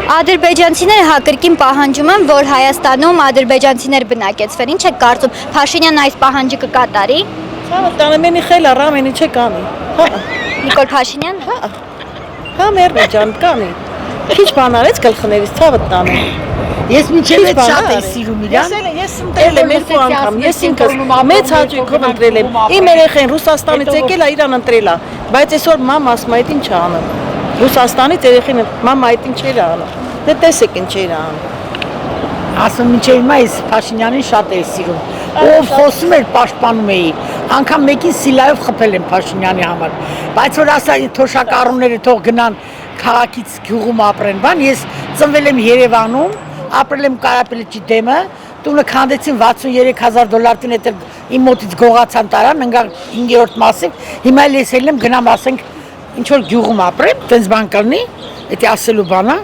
Ադրբեջանցիները հակրկին պահանջում են, որ Հայաստանում ադրբեջանցիներ բնակեցվեն։ Ինչ եք կարծում, Փաշինյանն այս պահանջը կկատարի։ Տանեմենի խելա ռամենի չէ կանի։ Հա։ Նիկոլ Փաշինյանը։ Հա։ Հա մերնեջան կանի։ Քիչ բան արեց գլխներից ցավը տանը։ Ես միջև այդ շատ եմ սիրում իրան։ Ես ընտրել եմ երկու անգամ, ես ինքս մեծ հաճույքով ընտրել եմ։ Իմ երեխեն Ռուսաստանից եկել է, իրան ընտրել է, բայց այսօր մամ ասում է, այդ ինչ անում։ Ռուսաստանից երեխին մամա այդ ինչ էր անում։ Դե տեսեք ինչ էր անում։ Ասում միջև հիմա ես Փաշինյանին շատ եմ սիրում։ Ով խոսում էր, պաշտպանում էի։ Անգամ մեկին սիլայով խփել եմ Փաշինյանի համար։ Բայց որ ասա թոշակառուները թող գնան քաղաքից գյուղում ապրեն, բան ես ծնվել եմ Երևանում, ապրել եմ Կարապելիչի դեմը, տունը քանդեցին $63,000 տին, այդ իմ մոտից գողացան տարան, ընկա 5-րդ մասիկ, հիմա էլ ես ելնեմ գնամ ասենք ինչ որ գյուղում ապրեմ, տենց բան կլինի, դա ասելու բան է։